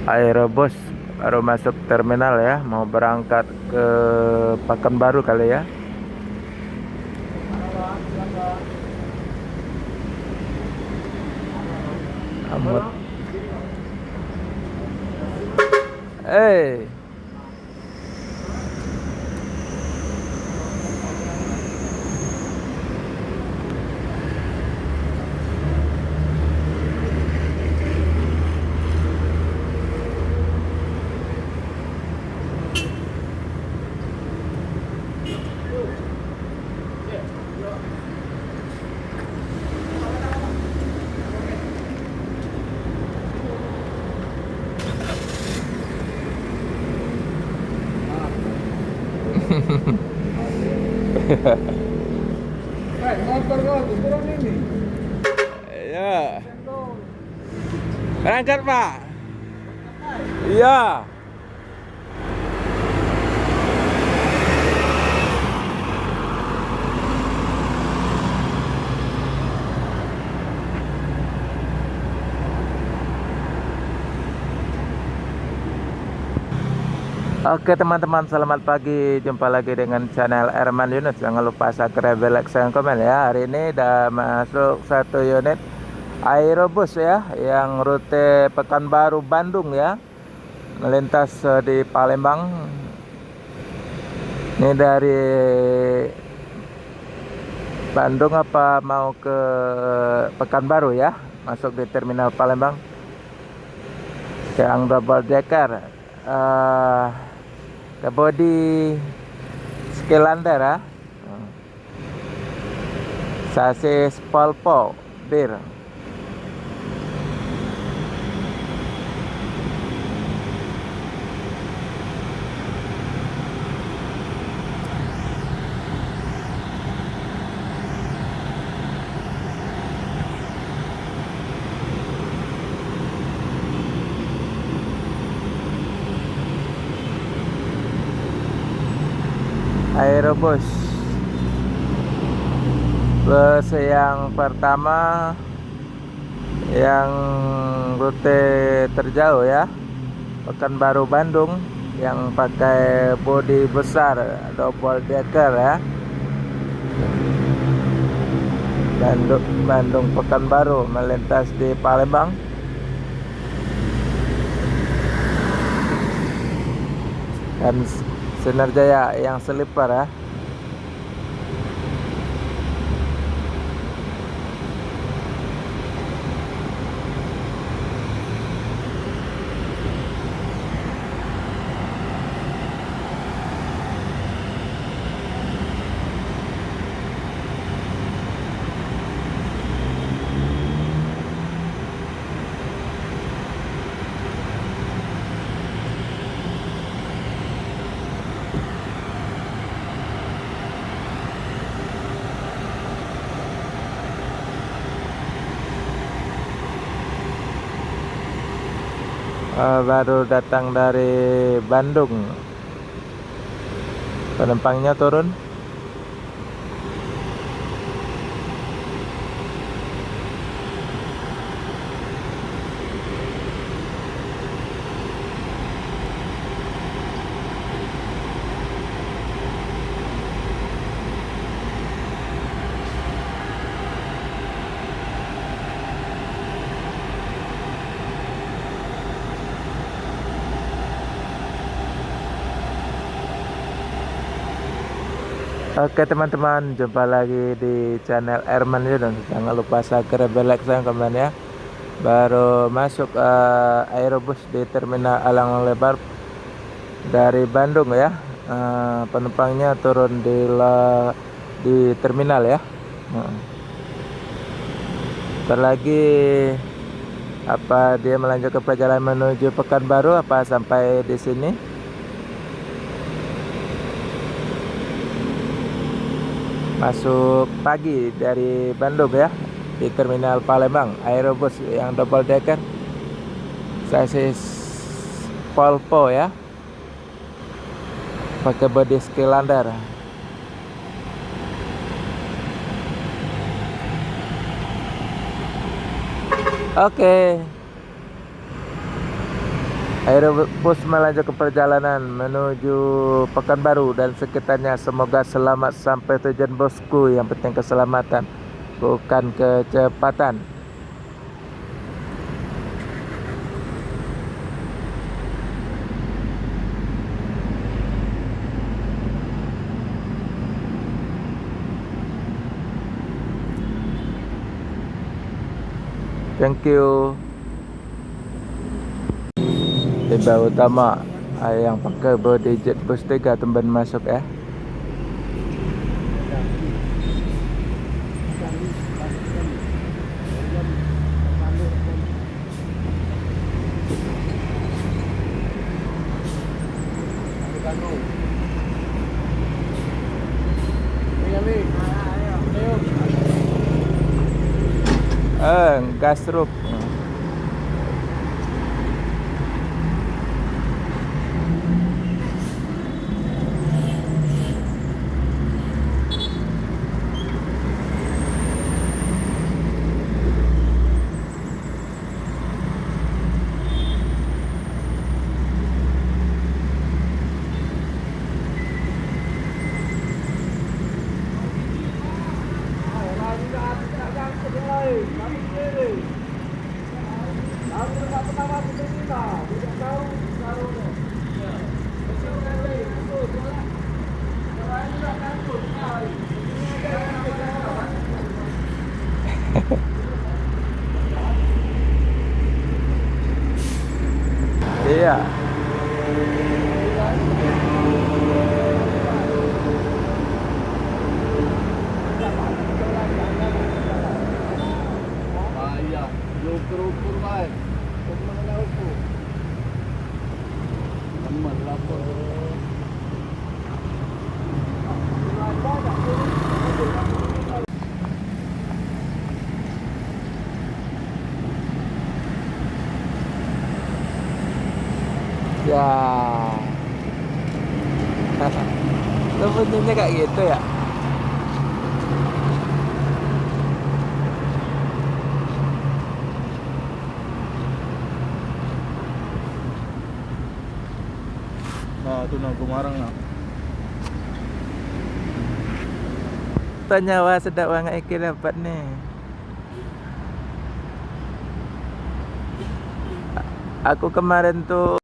Aerobus baru masuk terminal ya, mau berangkat ke Pekanbaru kali ya. Amut. Eh, Motor kau turun ini. ya, berangkat Pak. Iya. Oke teman-teman, selamat pagi. Jumpa lagi dengan channel Erman Yunus. Jangan lupa subscribe, like, share, komen ya. Hari ini udah masuk satu unit Aerobus ya, yang rute Pekanbaru Bandung ya, melintas di Palembang. Ini dari Bandung apa mau ke Pekanbaru ya, masuk di terminal Palembang yang double decker. The body Skylander ya, sasis Polpo bir. Aerobus bus yang pertama yang rute terjauh ya, Pekanbaru Bandung, yang pakai bodi besar double decker ya. Bandung Pekanbaru melintas di Palembang. Dan Sinar Jaya yang sleeper ya. Baru datang dari Bandung, penumpangnya turun. Oke teman-teman, jumpa lagi di channel Erman Yunus. Jangan lupa subscribe, like, share, komen ya. Baru masuk Aerobus di terminal Alang Lebar dari Bandung ya. Penumpangnya turun di terminal ya. Ntar lagi apa dia melanjutkan perjalanan menuju Pekanbaru, apa sampai di sini. Masuk pagi dari Bandung ya, di terminal Palembang. Aerobus yang double decker, sasis Polpo ya, pakai bodi Skylander. Oke. Aerobus melanjutkan perjalanan menuju Pekanbaru dan sekitarnya. Semoga selamat sampai tujuan bosku. Yang penting keselamatan, bukan kecepatan. Thank you. Tiba utama yang pakai body jet bus 3 temban masuk ya. Gas truk. Iya. Bahaya. Ukur-ukur baik. Kemana ukur? Lemah lapor. Ya. Lo bunyinya kayak gitu ya. Nah, itu nah gumarang nah. Tanya wah sedap banget iki dapat nih. Aku kemarin tuh